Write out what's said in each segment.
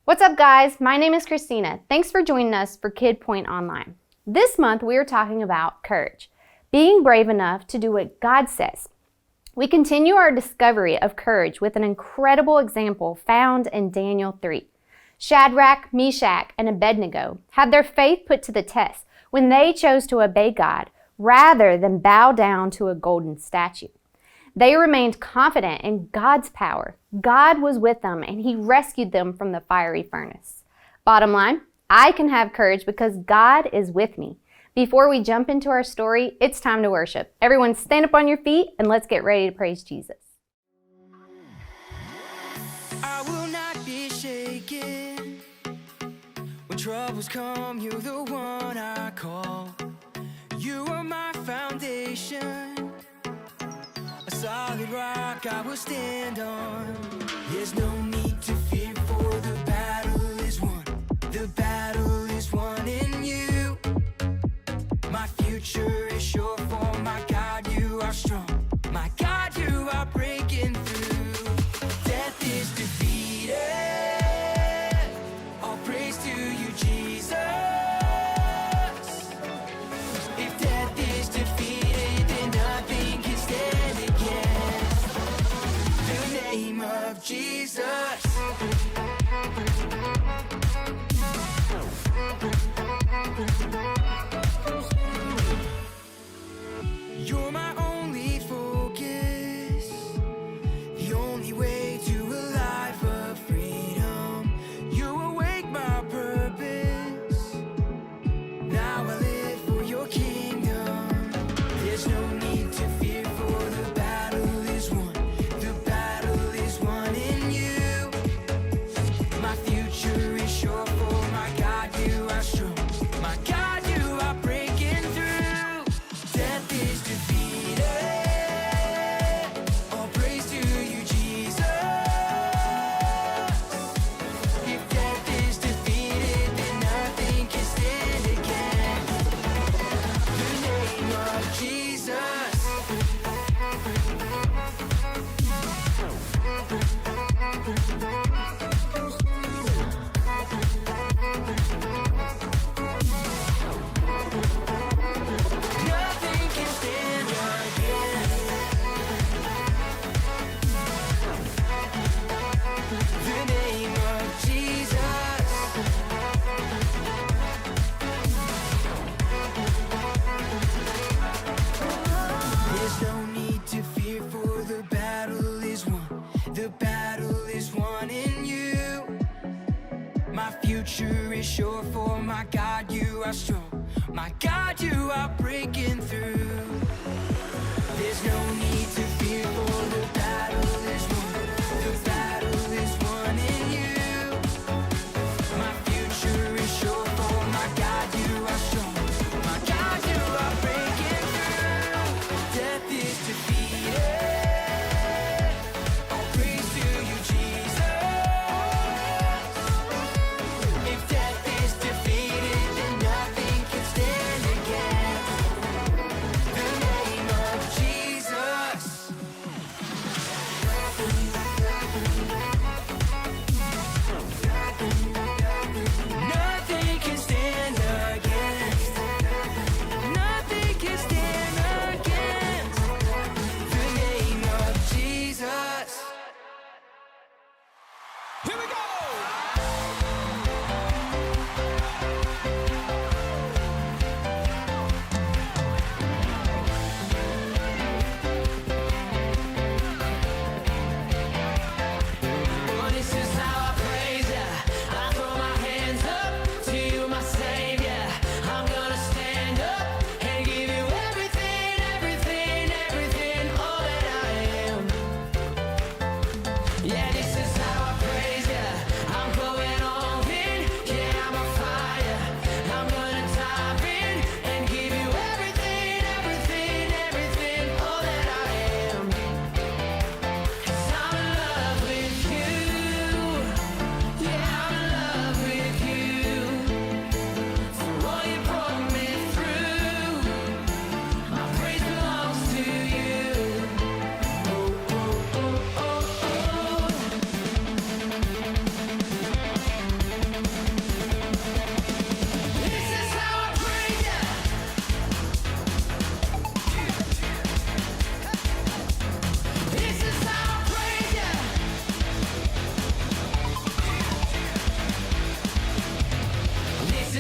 What's up, guys? My name is Christina. Thanks for joining us for Kid Point Online. This month we are talking about courage, being brave enough to do what God says. We continue our discovery of courage with an incredible example found in Daniel 3. Shadrach, Meshach, and Abednego had their faith put to the test when they chose to obey God rather than bow down to a golden statue. They remained confident in God's power. God was with them, and He rescued them from the fiery furnace. Bottom line, I can have courage because God is with me. Before we jump into our story, it's time to worship. Everyone stand up on your feet, and let's get ready to praise Jesus. I will not be shaken. When troubles come, you're the one I call. You are my foundation. A solid rock I will stand on. There's no need to fear, for the battle is won. The battle is won in you. My future is sure, for my God you are strong. My God you are breaking through. Death is defeated. All praise to you, Jesus. If death is defeated, then nothing can stand against the name of Jesus. You're my only focus, the only way to a life of freedom. You awake my purpose. Now I live for your kingdom. There's no need to fear, for the battle is won. The battle is won in you. My future is sure, for my God you are strong. My God you are breaking through. Death is defeated. All praise to you, Jesus. If death is defeated, then nothing can stand against the name of Jesus. Nothing can stand against the name of Jesus. There's no need to fear, for the battle is won. The battle is won in you. My future is sure, for my God you are strong. My God you are breaking through. There's no need to fear, for the battle is won. The battle is won in you. My future is sure, for my God you are strong. My God you are breaking through. Death is defeated. All praise to you, Jesus. If death is defeated, then nothing can stand against the name of Jesus. Nothing can stand against. Nothing can stand against the name of Jesus. Here we go. Well, this is how I praise ya. I throw my hands up to you, my Savior. I'm gonna stand up and give you everything, everything, everything, all that I am. Yeah, this is how I praise ya.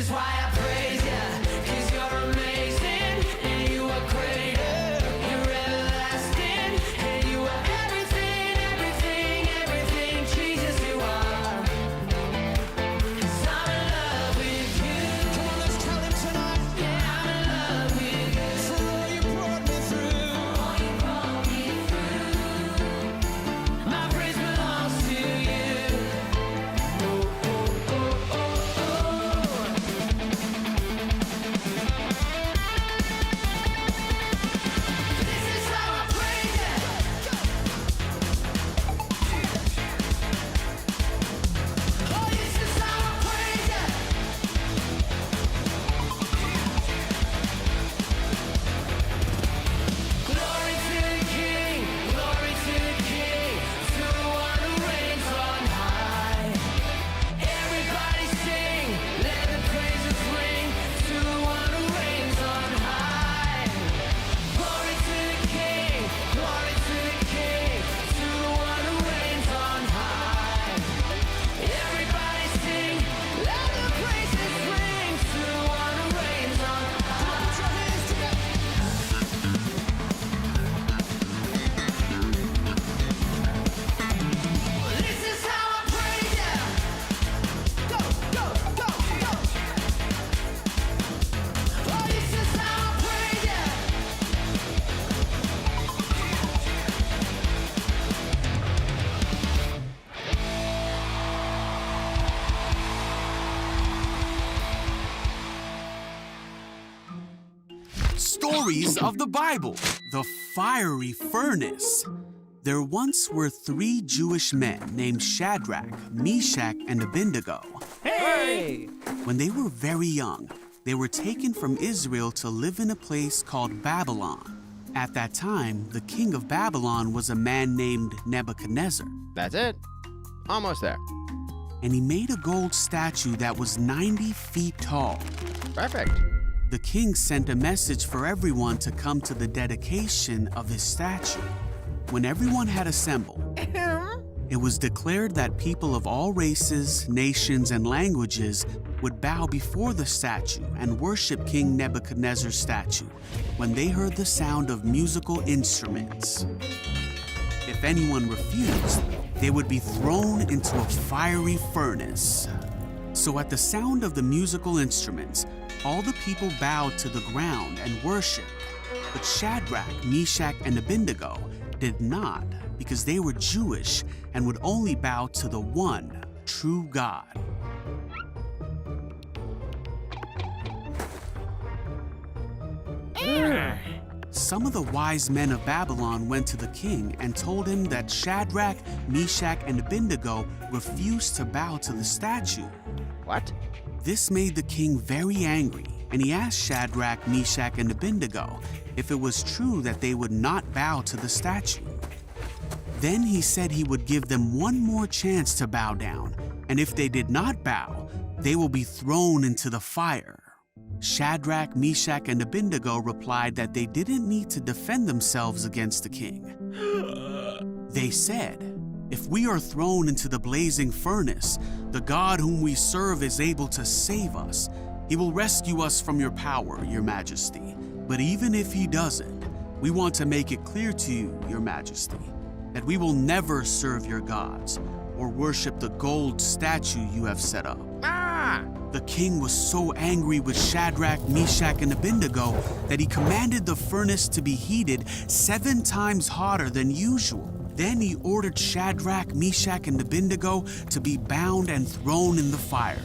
is why I praise you, 'cause you're amazing, and you are greater. You're everlasting, and you are everything, everything, everything, Jesus, you are. 'Cause I'm in love with you. Come on, let's tell him tonight. Yeah, I'm in love with you. For all you brought me through. All you brought me through. My praise belongs to you. Oh, oh, oh, oh, oh. This is how I praise you. Oh, this is how I praise you. Glory to the King, glory to the King, to the one who reigns on high. Everybody sing, let the praises ring, to the one who reigns on high. Glory to the King, glory to the King, to the one who reigns on high. Everybody sing, let the praises ring, to the one who reigns on high. Put your hands together. This is how I praise you. Go, go, go, go. Oh, this is how I praise you. Stories of the Bible, the fiery furnace. There once were 3 Jewish men named Shadrach, Meshach, and Abednego. Hey! When they were very young, they were taken from Israel to live in a place called Babylon. At that time, the king of Babylon was a man named Nebuchadnezzar, That's it. Almost there. and he made a gold statue that was 90 feet tall. Perfect. The king sent a message for everyone to come to the dedication of his statue. When everyone had assembled, it was declared that people of all races, nations, and languages would bow before the statue and worship King Nebuchadnezzar's statue when they heard the sound of musical instruments. If anyone refused, they would be thrown into a fiery furnace. So at the sound of the musical instruments, all the people bowed to the ground and worshiped. But Shadrach, Meshach, and Abednego did not, because they were Jewish and would only bow to the one true God. Some of the wise men of Babylon went to the king and told him that Shadrach, Meshach, and Abednego refused to bow to the statue. What? This made the king very angry, and he asked Shadrach, Meshach, and Abednego if it was true that they would not bow to the statue. Then he said he would give them one more chance to bow down, and if they did not bow, they will be thrown into the fire. Shadrach, Meshach, and Abednego replied that they didn't need to defend themselves against the king. They said, "If we are thrown into the blazing furnace, the God whom we serve is able to save us. He will rescue us from your power, your majesty. But even if he doesn't, we want to make it clear to you, your majesty, that we will never serve your gods or worship the gold statue you have set up." The king was so angry with Shadrach, Meshach, and Abednego that he commanded the furnace to be heated 7 times hotter than usual. Then he ordered Shadrach, Meshach, and Abednego to be bound and thrown in the fire.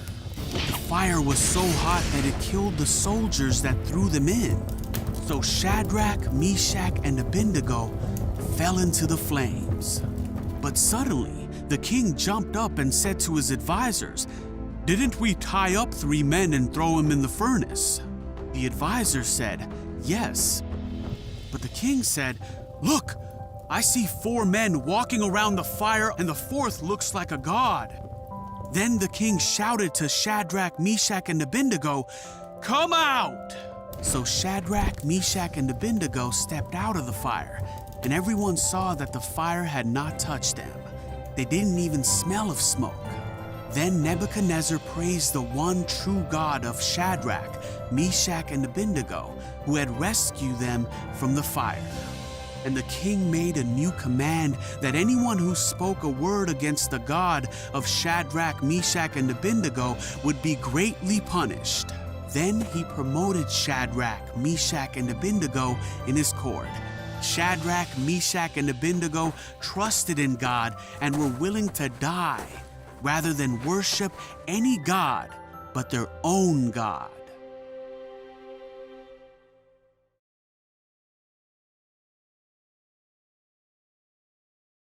The fire was so hot that it killed the soldiers that threw them in. So Shadrach, Meshach, and Abednego fell into the flames. But suddenly, the king jumped up and said to his advisors, "Didn't we tie up 3 men and throw them in the furnace?" The advisors said, "Yes." But the king said, "Look, I see 4 men walking around the fire, and the 4th looks like a god." Then the king shouted to Shadrach, Meshach, and Abednego, "Come out!" So Shadrach, Meshach, and Abednego stepped out of the fire, and everyone saw that the fire had not touched them. They didn't even smell of smoke. Then Nebuchadnezzar praised the one true God of Shadrach, Meshach, and Abednego, who had rescued them from the fire. And the king made a new command that anyone who spoke a word against the God of Shadrach, Meshach, and Abednego would be greatly punished. Then he promoted Shadrach, Meshach, and Abednego in his court. Shadrach, Meshach, and Abednego trusted in God and were willing to die rather than worship any god but their own God.